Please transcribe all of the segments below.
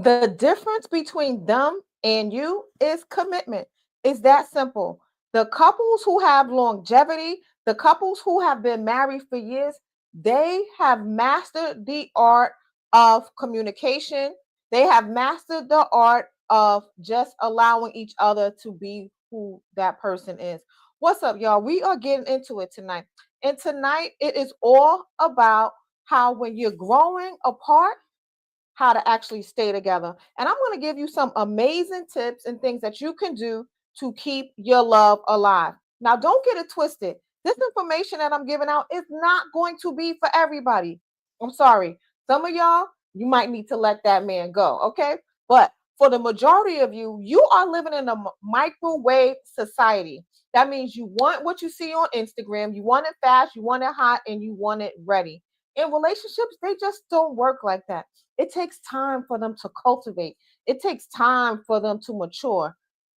The difference between them and you is commitment. It's that simple. The couples who have longevity, the couples who have been married for years, they have mastered the art of communication. They have mastered the art of just allowing each other to be who that person is. What's up, y'all? We are getting into it tonight. And tonight, it is all about how when you're growing apart, how to actually stay together. And I'm going to give you some amazing tips and things that you can do to keep your love alive. Now, don't get it twisted. This information that I'm giving out is not going to be for everybody. I'm sorry. Some of y'all, you might need to let that man go, okay? But for the majority of you, you are living in a microwave society. That means you want what you see on Instagram, you want it fast, you want it hot, and you want it ready. In relationships, they just don't work like that. It takes time for them to cultivate. It takes time for them to mature.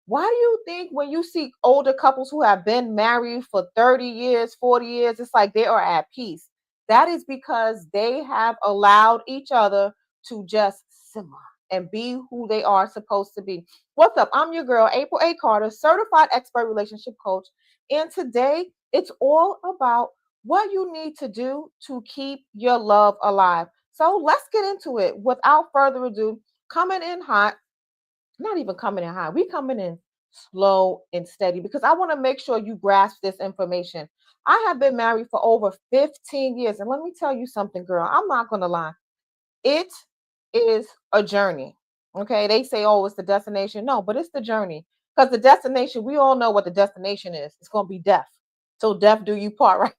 Why do you think when you see older couples who have been married for 30 years, 40 years, it's like they are at peace? That is because they have allowed each other to just simmer and be who they are supposed to be. What's up? I'm your girl, April A. Carter, certified expert relationship coach. And today, it's all about what you need to do to keep your love alive. So let's get into it. Without further ado, coming in hot, not even coming in hot, we coming in slow and steady because I want to make sure you grasp this information. I have been married for over 15 years. And let me tell you something, girl. I'm not going to lie. It is a journey. Okay. They say, oh, it's the destination. No, but it's the journey. Because the destination, we all know what the destination is. It's going to be death. So death do you part, right?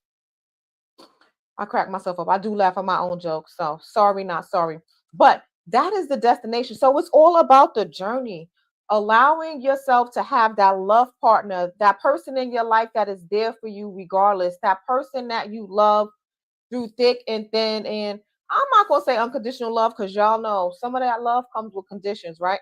I crack myself up. I do laugh at my own jokes. So sorry, not sorry. But that is the destination. So it's all about the journey, allowing yourself to have that love partner, that person in your life that is there for you regardless, that person that you love through thick and thin. And I'm not going to say unconditional love because y'all know some of that love comes with conditions, right?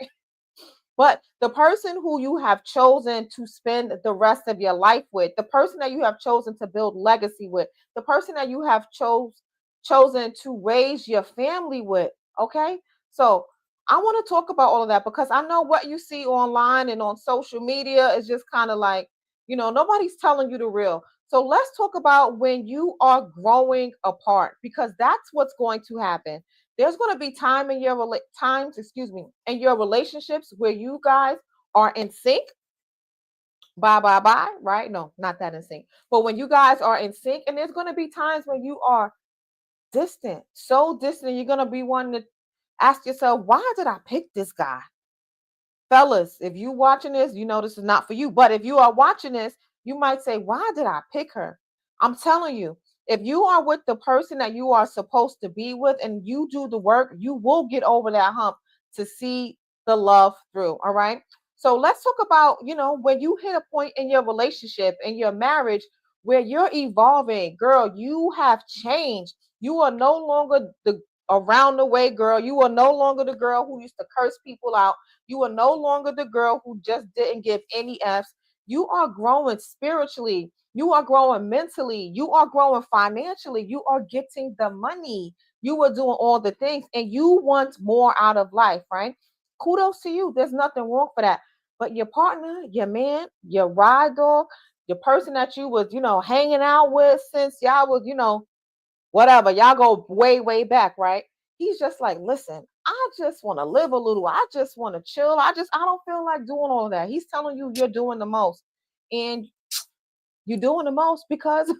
But the person who you have chosen to spend the rest of your life with, the person that you have chosen to build legacy with, the person that you have chosen to raise your family with, okay? So I want to talk about all of that because I know what you see online and on social media is just kind of like, nobody's telling you the real. So let's talk about when you are growing apart because that's what's going to happen. There's going to be times, in your relationships where you guys are in sync. Bye, right? No, not that in sync. But when you guys are in sync, and there's going to be times when you are distant, so distant, you're going to be wanting to ask yourself, why did I pick this guy? Fellas, if you watching this, you know this is not for you. But if you are watching this, you might say, why did I pick her? I'm telling you, if you are with the person that you are supposed to be with and you do the work, you will get over that hump to see the love through. All right. So let's talk about, when you hit a point in your relationship, in your marriage, where you're evolving, girl, you have changed. You are no longer the around the way girl. You are no longer the girl who used to curse people out. You are no longer the girl who just didn't give any F's. You are growing spiritually. You are growing mentally. You are growing financially. You are getting the money. You are doing all the things and you want more out of life, right? Kudos to you. There's nothing wrong for that. But your partner, your man, your ride dog, your person that you was, hanging out with since y'all was, whatever, y'all go way, way back, right? He's just like, listen, I just want to live a little. I just want to chill. I don't feel like doing all of that. He's telling you you're doing the most. And you're doing the most because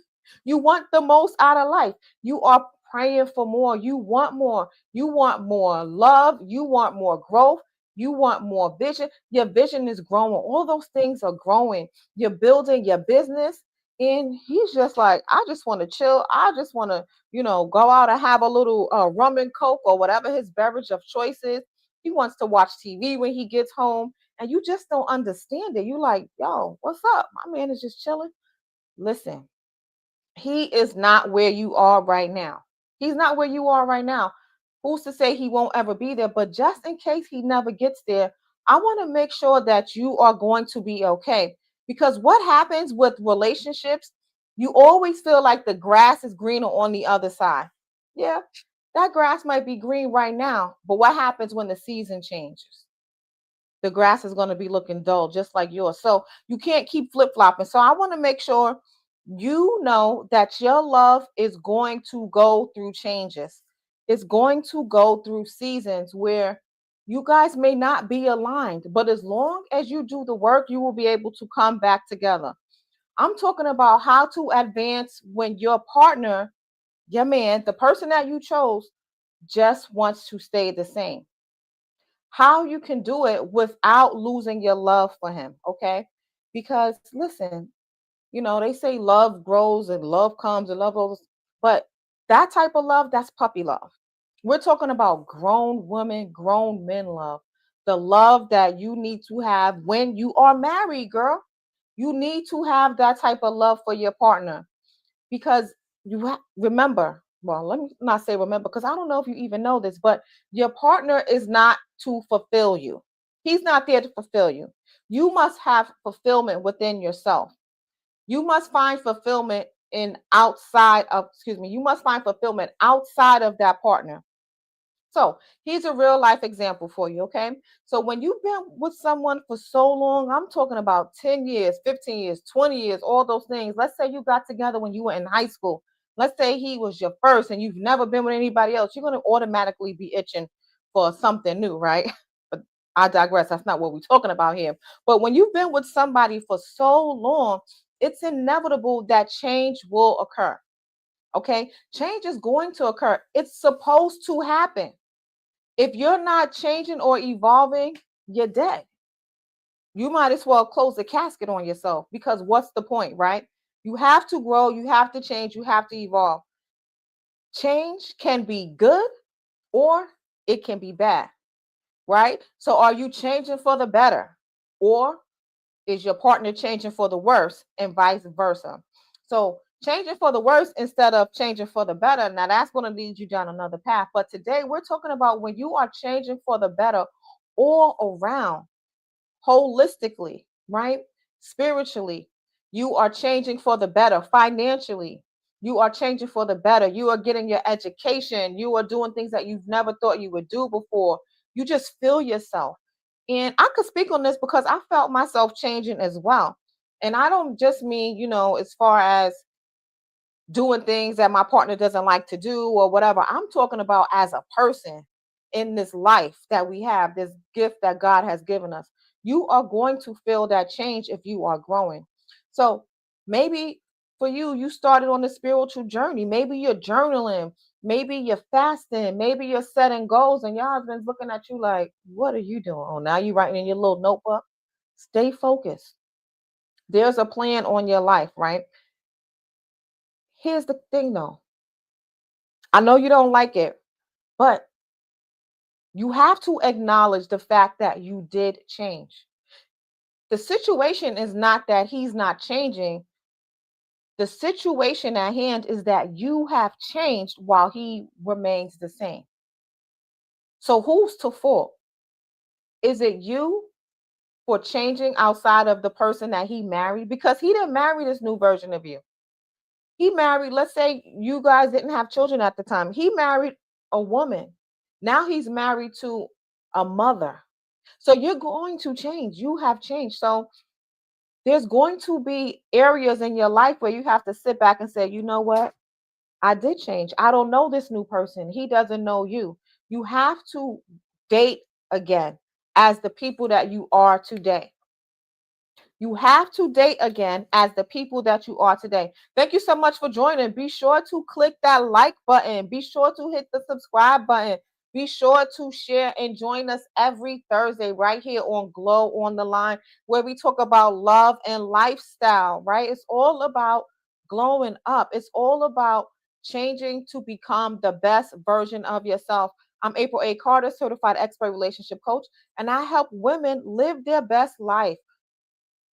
you want the most out of life. You are praying for more. You want more. You want more love. You want more growth. You want more vision. Your vision is growing. All those things are growing. You're building your business. And he's just like, I just want to chill. I just want to, go out and have a little rum and coke or whatever his beverage of choice is. He wants to watch TV when he gets home. And you just don't understand it. You like, yo, what's up? My man is just chilling. Listen, he is not where you are right now. He's not where you are right now. Who's to say he won't ever be there? But just in case he never gets there, I want to make sure that you are going to be okay. Because what happens with relationships, you always feel like the grass is greener on the other side. Yeah. That grass might be green right now, but what happens when the season changes? The grass is going to be looking dull, just like yours. So you can't keep flip flopping. So I want to make sure you know that your love is going to go through changes. It's going to go through seasons where you guys may not be aligned, but as long as you do the work, you will be able to come back together. I'm talking about how to advance when your partner, your man, the person that you chose, just wants to stay the same. How you can do it without losing your love for him, okay? Because listen, they say love grows and love comes and love goes, but that type of love, that's puppy love. We're talking about grown women, grown men love. The love that you need to have when you are married, girl. You need to have that type of love for your partner because remember, well, let me not say remember because I don't know if you even know this, but your partner is not to fulfill you. He's not there to fulfill you. You must have fulfillment within yourself. You must find fulfillment you must find fulfillment outside of that partner. So here's a real life example for you, okay? So when you've been with someone for so long, I'm talking about 10 years, 15 years, 20 years, all those things. Let's say you got together when you were in high school. Let's say he was your first and you've never been with anybody else. You're going to automatically be itching for something new, right? But I digress. That's not what we're talking about here. But when you've been with somebody for so long, it's inevitable that change will occur. Okay? Change is going to occur. It's supposed to happen. If you're not changing or evolving, you're dead. You might as well close the casket on yourself because what's the point, right? You have to grow, you have to change, you have to evolve. Change can be good or it can be bad, right? So are you changing for the better or is your partner changing for the worse and vice versa? So changing for the worse instead of changing for the better. Now that's going to lead you down another path. But today we're talking about when you are changing for the better all around, holistically, right? Spiritually, you are changing for the better. Financially, you are changing for the better. You are getting your education. You are doing things that you've never thought you would do before. You just feel yourself. And I could speak on this because I felt myself changing as well. And I don't just mean, as far as doing things that my partner doesn't like to do or whatever. I'm talking about as a person in this life that we have, this gift that God has given us. You are going to feel that change if you are growing. So maybe for you, you started on the spiritual journey. Maybe you're journaling. Maybe you're fasting. Maybe you're setting goals, and your husband's looking at you like, what are you doing? Oh, now you're writing in your little notebook. Stay focused. There's a plan on your life, right? Here's the thing though. I know you don't like it, but you have to acknowledge the fact that you did change. The situation is not that he's not changing. The situation at hand is that you have changed while he remains the same. So who's to fault? Is it you for changing outside of the person that he married? Because he didn't marry this new version of you. He married, let's say you guys didn't have children at the time. He married a woman. Now he's married to a mother. So you're going to change. You have changed. So there's going to be areas in your life where you have to sit back and say, you know what? I did change. I don't know this new person. He doesn't know you. You have to date again as the people that you are today. You have to date again as the people that you are today. Thank you so much for joining. Be sure to click that like button. Be sure to hit the subscribe button. Be sure to share and join us every Thursday right here on Glow on the Line, where we talk about love and lifestyle, right? It's all about glowing up. It's all about changing to become the best version of yourself. I'm April A. Carter, certified expert relationship coach, and I help women live their best life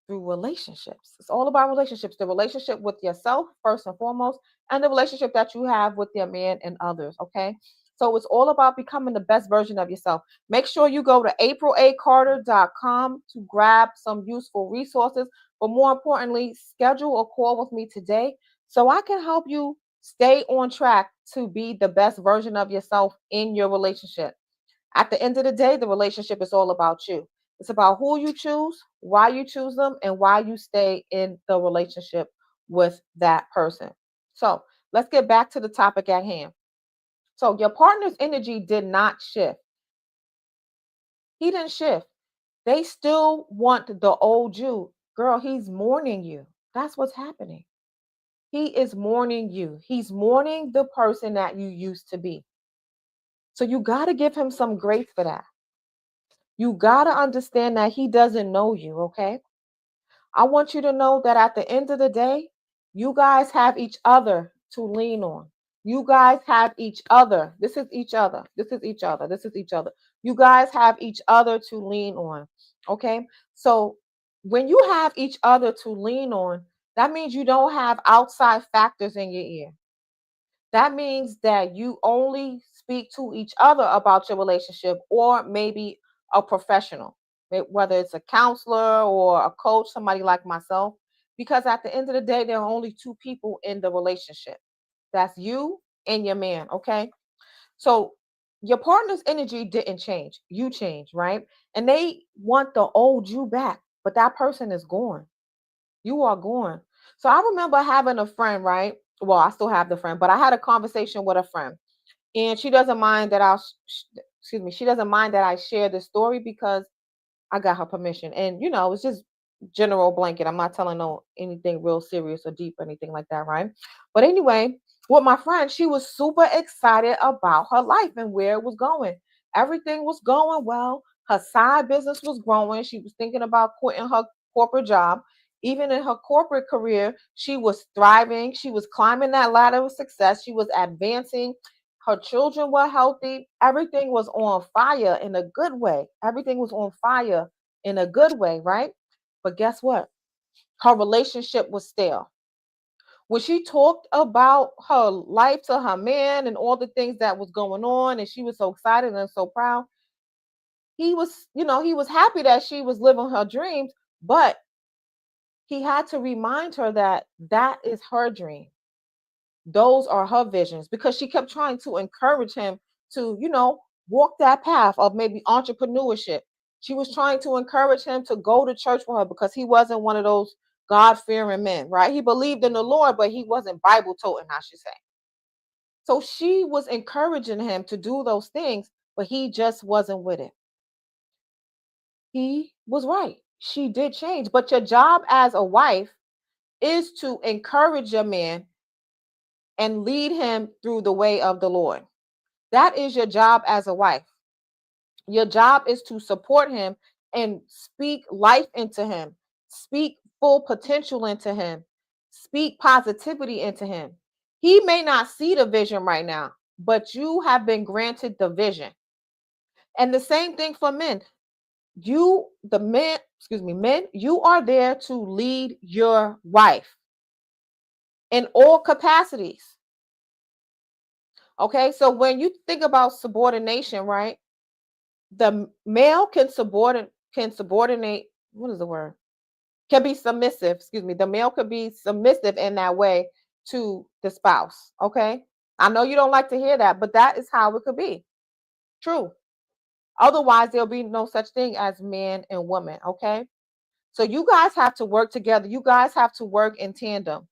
through relationships. It's all about relationships, the relationship with yourself, first and foremost, and the relationship that you have with your man and others. Okay. So it's all about becoming the best version of yourself. Make sure you go to april.acarter.com to grab some useful resources. But more importantly, schedule a call with me today so I can help you Stay on track to be the best version of yourself in your relationship. At the end of the day, the relationship is all about you. It's about who you choose, why you choose them, and why you stay in the relationship with that person. So let's get back to the topic at hand. So your partner's energy did not shift. He didn't shift. They still want the old you. Girl, he's mourning you. That's what's happening. He is mourning you. He's mourning the person that you used to be. So you got to give him some grace for that. You got to understand that he doesn't know you, okay? I want you to know that at the end of the day, you guys have each other to lean on. You guys have each other. This is each other. This is each other. This is each other. You guys have each other to lean on. Okay? So when you have each other to lean on, that means you don't have outside factors in your ear. That means that you only speak to each other about your relationship, or maybe a professional, whether it's a counselor or a coach, somebody like myself. Because at the end of the day, there are only two people in the relationship. That's you and your man. Okay. So your partner's energy didn't change. You changed, right? And they want the old you back, but that person is gone. You are gone. So I remember having a friend, right? Well, I still have the friend, but I had a conversation with a friend, and she doesn't mind that excuse me, she doesn't mind that I share this story because I got her permission. And it's just general blanket. I'm not telling no anything real serious or deep or anything like that, right? But anyway, with my friend, she was super excited about her life and where it was going. Everything was going well. Her side business was growing. She was thinking about quitting her corporate job. Even in her corporate career, she was thriving. She was climbing that ladder of success. She was advancing. Her children were healthy. Everything was on fire in a good way. Everything was on fire in a good way, right? But guess what? Her relationship was stale. When she talked about her life to her man and all the things that was going on, and she was so excited and so proud, he was happy that she was living her dreams, but he had to remind her that that is her dream. Those are her visions, because she kept trying to encourage him to, walk that path of maybe entrepreneurship. She was trying to encourage him to go to church for her because he wasn't one of those God fearing men, right? He believed in the Lord, but he wasn't Bible toting, I should say. So she was encouraging him to do those things, but he just wasn't with it. He was right. She did change. But your job as a wife is to encourage your man and lead him through the way of the Lord. That is your job as a wife. Your job is to support him and speak life into him, speak full potential into him, speak positivity into him. He may not see the vision right now, but you have been granted the vision. And the same thing for men. The men, excuse me, men, you are there to lead your wife in all capacities. Okay, so when you think about subordination, right? The male can subordinate, what is the word? Can be submissive, excuse me. The male could be submissive in that way to the spouse. Okay. I know you don't like to hear that, but that is how it could be. True. Otherwise, there'll be no such thing as man and woman. Okay. So you guys have to work together. You guys have to work in tandem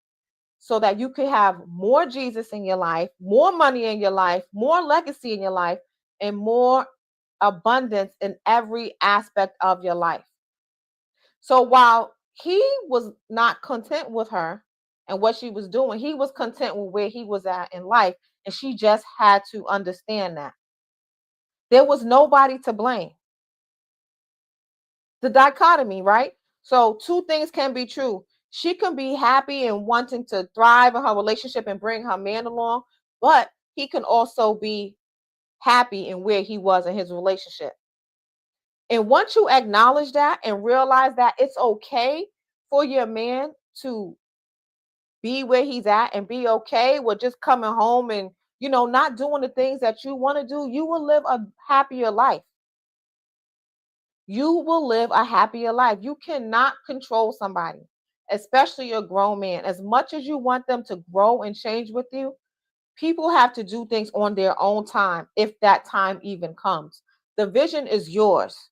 so that you can have more Jesus in your life, more money in your life, more legacy in your life, and more abundance in every aspect of your life. So while he was not content with her and what she was doing, he was content with where he was at in life. And she just had to understand that there was nobody to blame. The dichotomy, right? So two things can be true. She can be happy and wanting to thrive in her relationship and bring her man along, but he can also be happy in where he was in his relationship. And once you acknowledge that and realize that it's okay for your man to be where he's at and be okay with just coming home and, not doing the things that you want to do, you will live a happier life. You will live a happier life. You cannot control somebody. especially a grown man. As much as you want them to grow and change with you, people have to do things on their own time, if that time even comes. The vision is yours.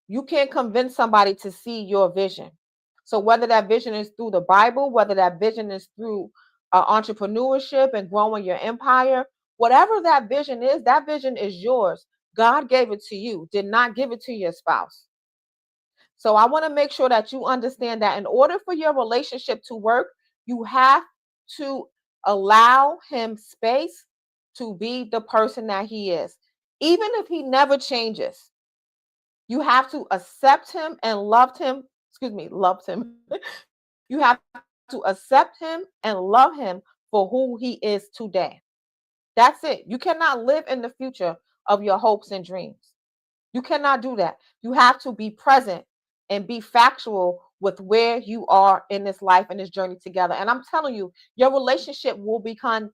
You can't convince somebody to see your vision. So whether that vision is through the Bible, whether that vision is through entrepreneurship and growing your empire, whatever that vision is yours. God gave it to you, did not give it to your spouse. So I want to make sure that you understand that in order for your relationship to work, you have to allow him space to be the person that he is. Even if he never changes, you have to accept him and loved him. You have to accept him and love him for who he is today. That's it. You cannot live in the future of your hopes and dreams. You cannot do that. You have to be present and be factual with where you are in this life and this journey together. And I'm telling you, your relationship will become,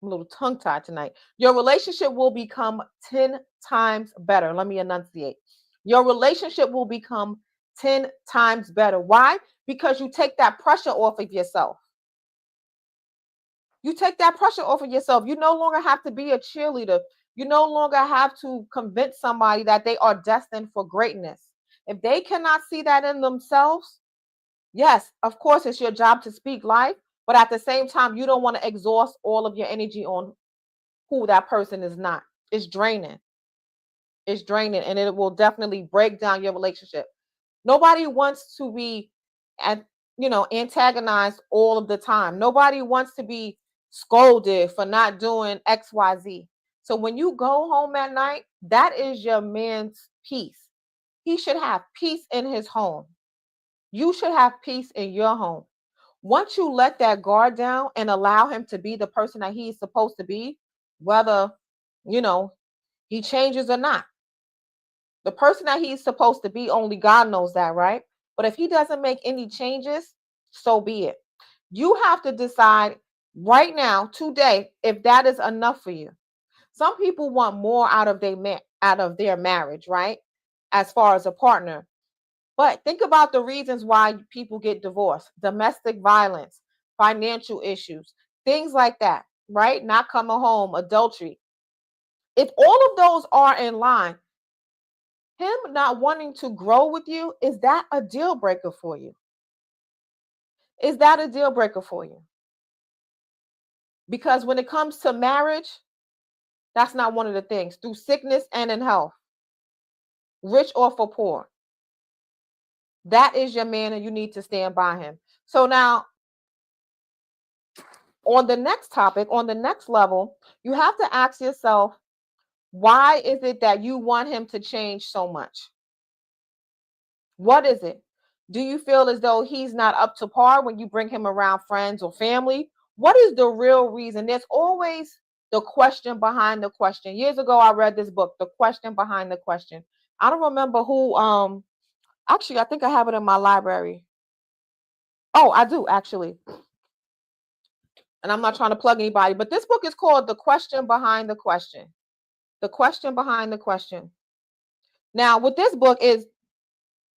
I'm a little tongue tied tonight. Your relationship will become 10 times better. Let me enunciate. Your relationship will become 10 times better. Why? Because you take that pressure off of yourself. You take that pressure off of yourself. You no longer have to be a cheerleader. You no longer have to convince somebody that they are destined for greatness. If they cannot see that in themselves, yes, of course, it's your job to speak life. But at the same time, you don't want to exhaust all of your energy on who that person is not. It's draining. It's draining, and it will definitely break down your relationship. Nobody wants to be at antagonized all of the time. Nobody wants to be scolded for not doing XYZ. So when you go home at night, that is your man's peace. He should have peace in his home. You should have peace in your home. Once you let that guard down and allow him to be the person that he's supposed to be, whether you know he changes or not, the person that he's supposed to be, only God knows that, right? But if he doesn't make any changes, so be it. You have to decide right now, today, if that is enough for you. Some people want more out of their marriage, right? As far as a partner. But think about the reasons why people get divorced: domestic violence, financial issues, things like that, right? Not coming home, adultery. If all of those are in line, him not wanting to grow with you, is that a deal breaker for you? Is that a deal breaker for you? Because when it comes to marriage, that's not one of the things. Through sickness and in health, rich or for poor, that is your man and you need to stand by him. So now, on the next topic, on the next level, you have to ask yourself, why is it that you want him to change so much? What is it? Do you feel as though he's not up to par when you bring him around friends or family? What is the real reason? There's always the question behind the question. Years ago, I read this book, The Question Behind the Question. I don't remember who, actually, I think I have it in my library. Oh, I do actually. And I'm not trying to plug anybody, but this book is called The Question Behind the Question. The Question Behind the Question. Now, with this book is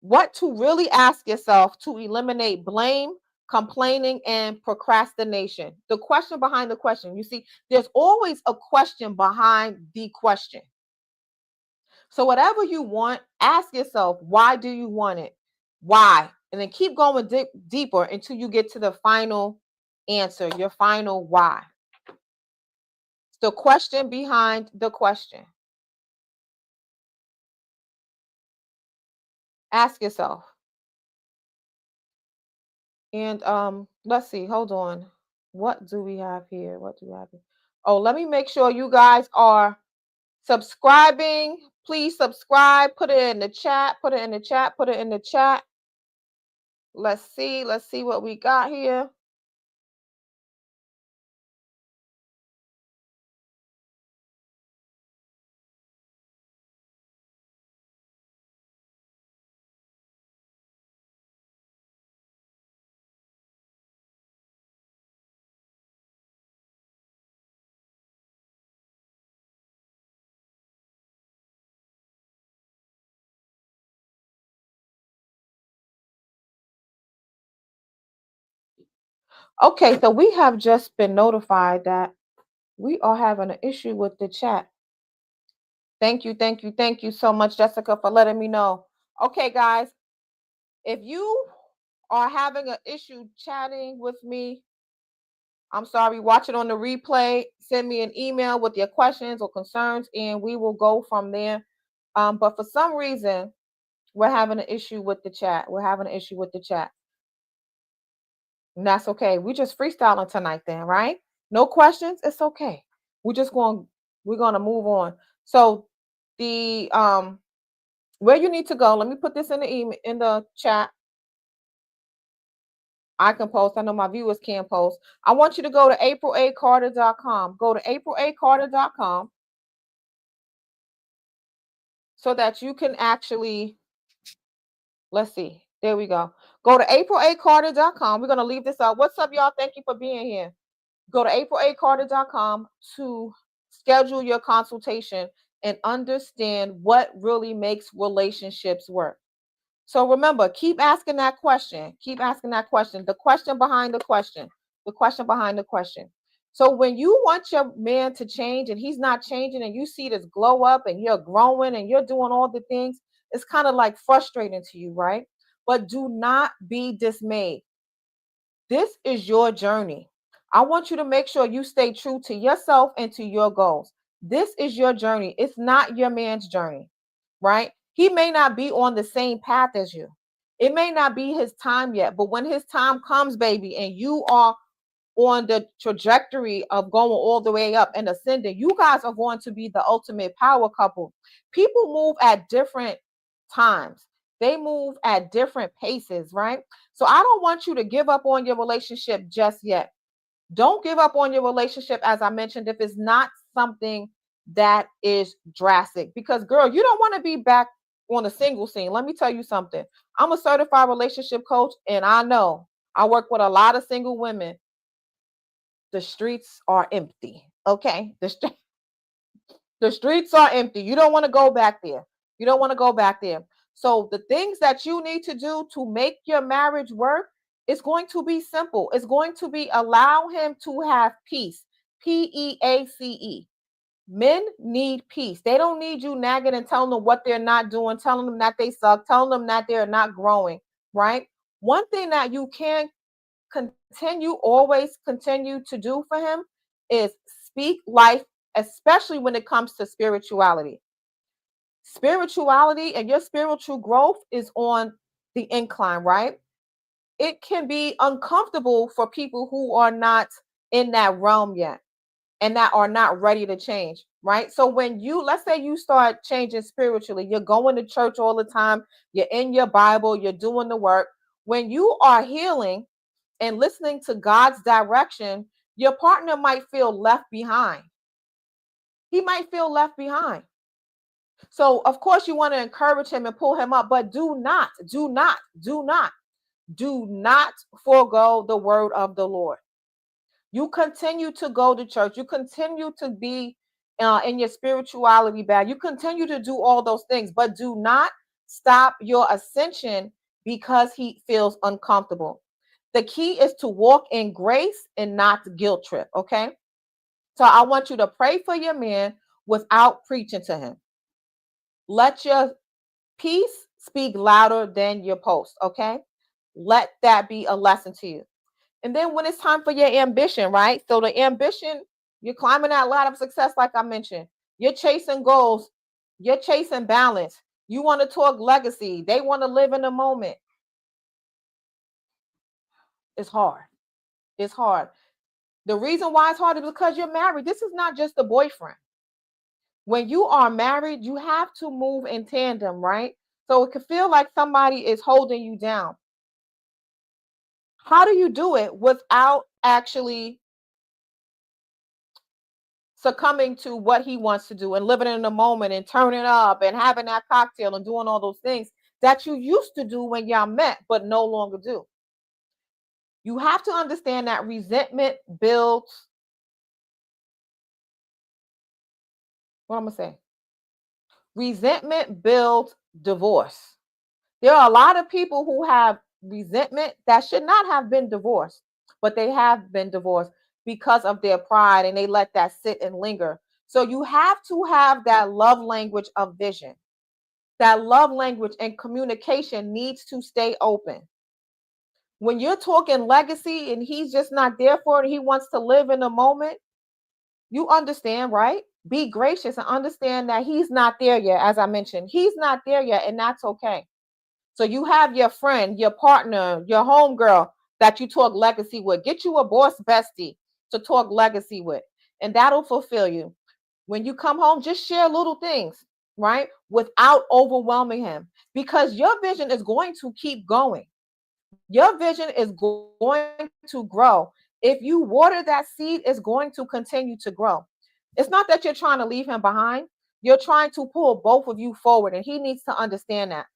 what to really ask yourself to eliminate blame, complaining, and procrastination. The question behind the question. You see, there's always a question behind the question. So, whatever you want, ask yourself, why do you want it? Why? And then keep going deeper until you get to the final answer, your final why. It's the question behind the question. Ask yourself. And let's see, hold on. What do we have here? What do we have here? Oh, let me make sure you guys are subscribing. Please subscribe. Put it in the chat. Put it in the chat. Put it in the chat. Let's see. Let's see what we got here. Okay, so we have just been notified that we are having an issue with the chat. Thank you so much, Jessica, for letting me know. Okay, guys, if you are having an issue chatting with me, I'm sorry, watch it on the replay. Send me an email with your questions or concerns, and we will go from there. But for some reason, we're having an issue with the chat. We're having an issue with the chat. And that's okay. We just freestyling tonight then, right? No questions. It's okay. We're just going we're going to move on. So the where you need to go, let me put this in the email in the chat. I can post. I know my viewers can post. I want you to go to aprila carter.com. Go to aprila carter.com so that you can actually, let's see. There we go. Go to aprila carter.com. We're going to leave this out. What's up, y'all? Thank you for being here. Go to aprila carter.com to schedule your consultation and understand what really makes relationships work. So remember, keep asking that question. Keep asking that question. The question behind the question. The question behind the question. So when you want your man to change and he's not changing and you see this glow up and you're growing and you're doing all the things, it's kind of like frustrating to you, right? But do not be dismayed. This is your journey. I want you to make sure you stay true to yourself and to your goals. This is your journey. It's not your man's journey, right? He may not be on the same path as you. It may not be his time yet, but when his time comes, baby, and you are on the trajectory of going all the way up and ascending, you guys are going to be the ultimate power couple. People move at different times, they move at different paces, right? So I don't want you to give up on your relationship just yet. Don't give up on your relationship, as I mentioned, if it's not something that is drastic. Because, girl, you don't want to be back on a single scene. Let me tell you something. I'm a certified relationship coach, and I know I work with a lot of single women. The streets are empty. Okay. The streets are empty. You don't want to go back there. You don't want to go back there. So the things that you need to do to make your marriage work is going to be simple. It's going to be allow him to have peace. Peace. Men need peace. They don't need you nagging and telling them what they're not doing, telling them that they suck, telling them that they're not growing, right? One thing that you can always continue to do for him is speak life, especially when it comes to spirituality. Spirituality and your spiritual growth is on the incline, right? It can be uncomfortable for people who are not in that realm yet and that are not ready to change, right? So when you, let's say you start changing spiritually, you're going to church all the time, you're in your Bible, you're doing the work. When you are healing and listening to God's direction, your partner might feel left behind. He might feel left behind. So, of course, you want to encourage him and pull him up, but do not forego the word of the Lord. You continue to go to church. You continue to be in your spirituality bag. You continue to do all those things, but do not stop your ascension because he feels uncomfortable. The key is to walk in grace and not guilt trip. Okay. So I want you to pray for your man without preaching to him. Let your peace speak louder than your post. Okay. Let that be a lesson to you. And then when it's time for your ambition, right? So the ambition, you're climbing that ladder of success, like I mentioned. You're chasing goals. You're chasing balance. You want to talk legacy. They want to live in the moment. It's hard. It's hard. The reason why it's hard is because you're married. This is not just a boyfriend. When you are married, you have to move in tandem, right? So it can feel like somebody is holding you down. How do you do it without actually succumbing to what he wants to do and living in the moment and turning up and having that cocktail and doing all those things that you used to do when y'all met but no longer do? You have to understand that resentment builds, what I'm gonna say, resentment builds divorce. There are a lot of people who have resentment that should not have been divorced, but they have been divorced because of their pride and they let that sit and linger. So you have to have that love language of vision. That love language and communication needs to stay open. When you're talking legacy and he's just not there for it, he wants to live in the moment, you understand, right? Be gracious and understand that he's not there yet. As I mentioned, he's not there yet, and that's okay. So you have your friend, your partner, your homegirl that you talk legacy with. Get you a boss bestie to talk legacy with, and that'll fulfill you. When you come home, just share little things, right? Without overwhelming him, because your vision is going to keep going. Your vision is going to grow. If you water that seed, it's going to continue to grow. It's not that you're trying to leave him behind. You're trying to pull both of you forward, and he needs to understand that.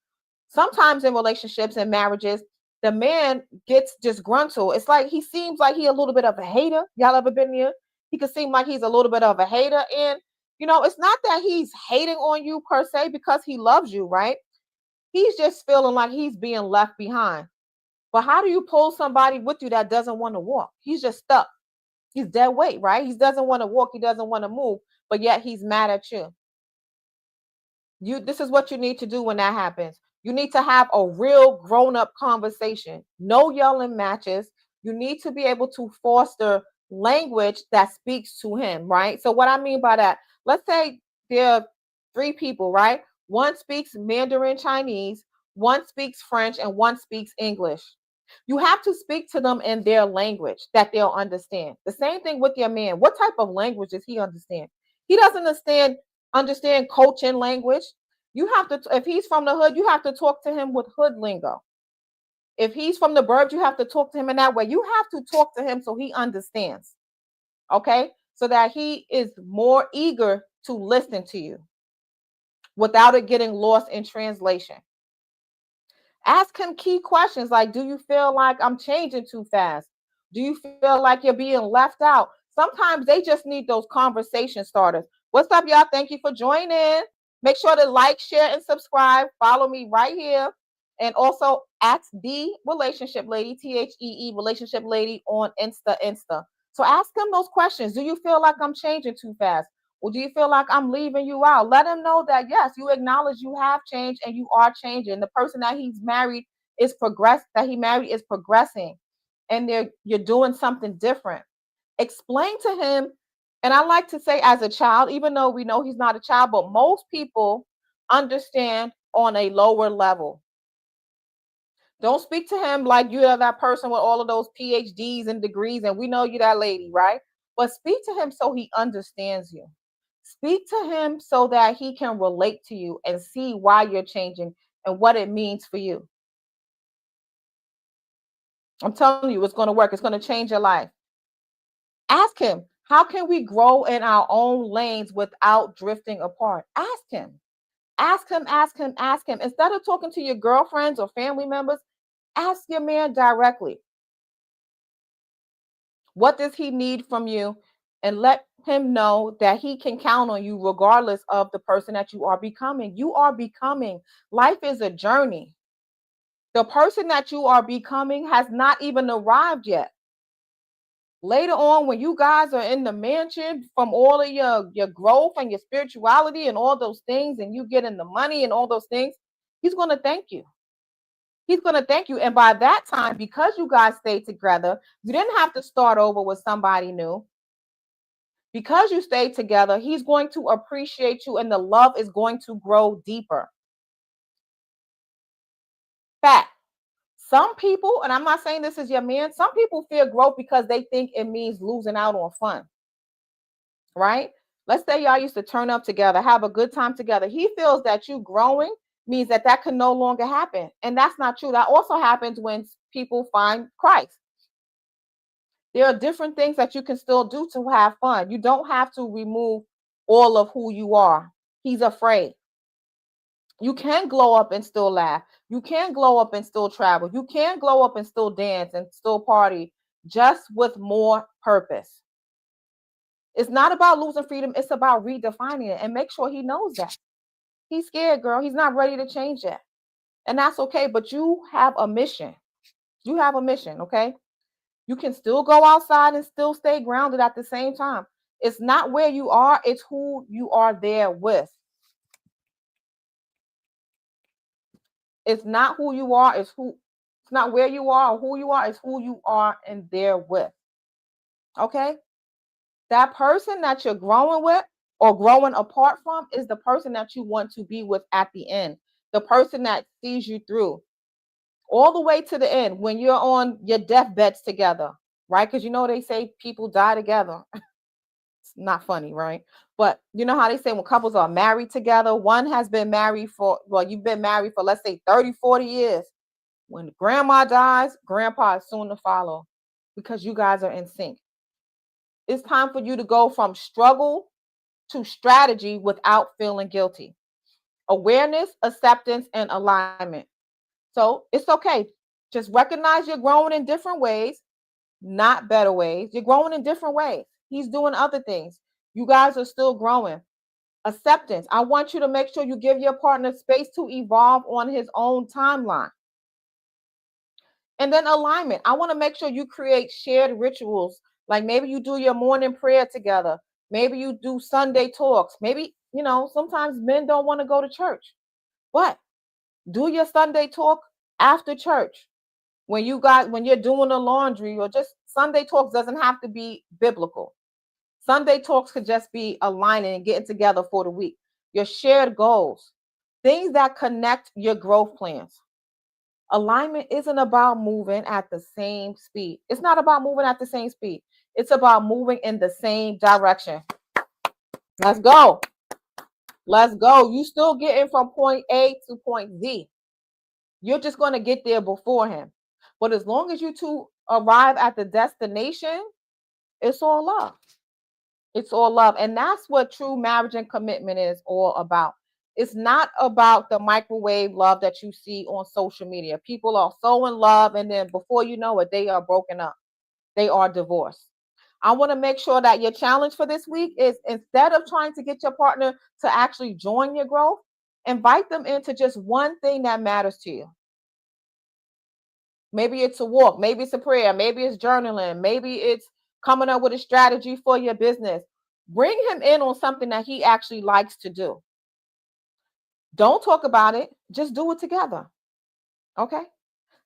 Sometimes in relationships and marriages, the man gets disgruntled. It's like he seems like he a little bit of a hater. Y'all ever been here? He could seem like he's a little bit of a hater. And it's not that he's hating on you per se because he loves you, right? He's just feeling like he's being left behind. But how do you pull somebody with you that doesn't want to walk? He's just stuck. He's dead weight, right? He doesn't want to walk. He doesn't want to move, but yet he's mad at you. This is what you need to do when that happens. You need to have a real grown-up conversation. No yelling matches. You need to be able to foster language that speaks to him, right? So what I mean by that, let's say there are three people, right? One speaks Mandarin Chinese, one speaks French, and one speaks English. You have to speak to them in their language that they'll understand. The same thing with your man. What type of language does he understand? He doesn't understand coaching language. You have to, if he's from the hood, you have to talk to him with hood lingo. If he's from the burbs, you have to talk to him in that way. You have to talk to him so he understands. Okay? So that he is more eager to listen to you without it getting lost in translation. Ask him key questions like, do you feel like I'm changing too fast? Do you feel like you're being left out? Sometimes they just need those conversation starters. What's up, y'all? Thank you for joining. Make sure to like, share, and subscribe. Follow me right here. And also at the relationship lady, THEE relationship lady on Insta. So ask them those questions. Do you feel like I'm changing too fast? Or do you feel like I'm leaving you out? Let him know that yes, you acknowledge you have changed and you are changing. The person that he's married is progressing, and you're doing something different. Explain to him, and I like to say as a child, even though we know he's not a child, but most people understand on a lower level. Don't speak to him like you're that person with all of those PhDs and degrees, and we know you're that lady, right? But speak to him so he understands you. Speak to him so that he can relate to you and see why you're changing and what it means for you. I'm telling you, it's going to work. It's going to change your life. Ask him, how can we grow in our own lanes without drifting apart? Ask him. Ask him, ask him, ask him. Instead of talking to your girlfriends or family members, ask your man directly. What does he need from you? And let him know that he can count on you regardless of the person that you are becoming. You are becoming. Life is a journey. The person that you are becoming has not even arrived yet. Later on, when you guys are in the mansion from all of your growth and your spirituality and all those things, and you get in the money and all those things, he's going to thank you. He's going to thank you. And by that time, because you guys stayed together, you didn't have to start over with somebody new. Because you stayed together, he's going to appreciate you and the love is going to grow deeper. Fact. Some people, and I'm not saying this is your man, some people fear growth because they think it means losing out on fun. Right? Let's say y'all used to turn up together, have a good time together. He feels that you growing means that can no longer happen. And that's not true. That also happens when people find Christ. There are different things that you can still do to have fun. You don't have to remove all of who you are. He's afraid. You can glow up and still laugh. You can glow up and still travel. You can glow up and still dance and still party, just with more purpose. It's not about losing freedom. It's about redefining it, and make sure he knows that. He's scared, girl. He's not ready to change yet. And that's okay. But you have a mission. You have a mission, okay? You can still go outside and still stay grounded at the same time. It's not where you are, it's who you are there with. It's not who you are, it's not where you are or who you are, it's who you are and there with. Okay? That person that you're growing with or growing apart from is the person that you want to be with at the end. The person that sees you through all the way to the end when you're on your deathbeds together, right? Because they say people die together. It's not funny, right? But you know how they say when couples are married together, one has been married for, well, you've been married for, let's say, 30, 40 years. When grandma dies, grandpa is soon to follow because you guys are in sync. It's time for you to go from struggle to strategy without feeling guilty. Awareness, acceptance, and alignment. So it's okay. Just recognize you're growing in different ways, not better ways. You're growing in different ways. He's doing other things. You guys are still growing. Acceptance. I want you to make sure you give your partner space to evolve on his own timeline. And then alignment. I want to make sure you create shared rituals. Like maybe you do your morning prayer together. Maybe you do Sunday talks. Maybe, sometimes men don't want to go to church. But do your Sunday talk after church. When you're doing the laundry, or just Sunday talks doesn't have to be biblical. Sunday talks could just be aligning and getting together for the week. Your shared goals, things that connect your growth plans. Alignment isn't about moving at the same speed. It's not about moving at the same speed. It's about moving in the same direction. Let's go. Let's go. You still getting from point A to point Z. You're just going to get there before him. But as long as you two arrive at the destination, it's all love. It's all love. And that's what true marriage and commitment is all about. It's not about the microwave love that you see on social media. People are so in love, and then before you know it, they are broken up. They are divorced. I want to make sure that your challenge for this week is, instead of trying to get your partner to actually join your growth, invite them into just one thing that matters to you. Maybe it's a walk, maybe it's a prayer, maybe it's journaling, maybe it's coming up with a strategy for your business. Bring him in on something that he actually likes to do. Don't talk about it, just do it together. Okay?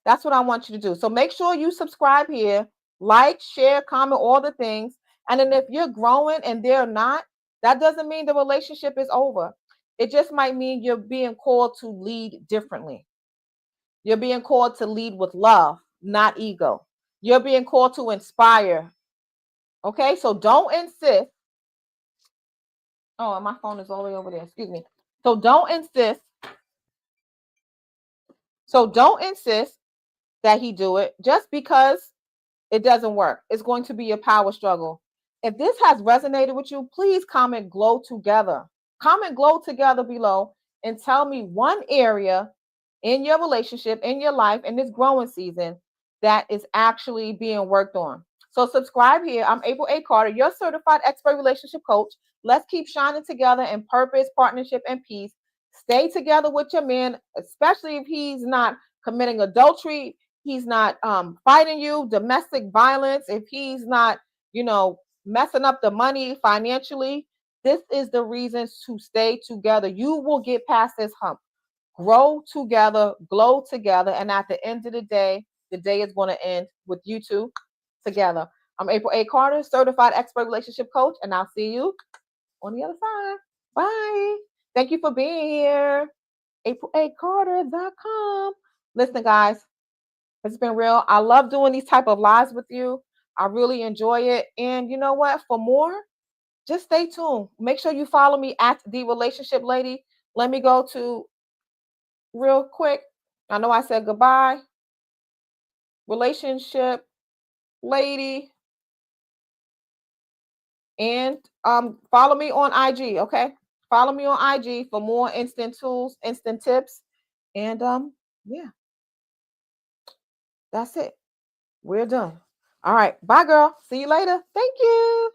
That's what I want you to do. So make sure you subscribe here, like, share, comment, all the things. And then if you're growing and they're not, that doesn't mean the relationship is over. It just might mean you're being called to lead differently. You're being called to lead with love, not ego. You're being called to inspire. Okay, so don't insist. Oh, and my phone is all the way over there. Excuse me. So don't insist. So don't insist that he do it just because it doesn't work. It's going to be a power struggle. If this has resonated with you, please comment glow together. Comment glow together below and tell me one area in your relationship, in your life, in this growing season that is actually being worked on. So subscribe here. I'm April A. Carter, your certified expert relationship coach. Let's keep shining together in purpose, partnership, and peace. Stay together with your man, especially if he's not committing adultery, he's not fighting you, domestic violence, if he's not, messing up the money financially. This is the reasons to stay together. You will get past this hump. Grow together, glow together, and at the end of the day is going to end with you two together. I'm April A. Carter, certified expert relationship coach, and I'll see you on the other side. Bye. Thank you for being here. AprilACarter.com. Listen, guys, it's been real. I love doing these type of lives with you. I really enjoy it. And you know what? For more, just stay tuned. Make sure you follow me at The Relationship Lady. Let me go to real quick. I know I said goodbye. Relationship Lady. And follow me on IG, okay? Follow me on IG for more instant tools, instant tips. And yeah, that's it. We're done. All right. Bye, girl. See you later. Thank you.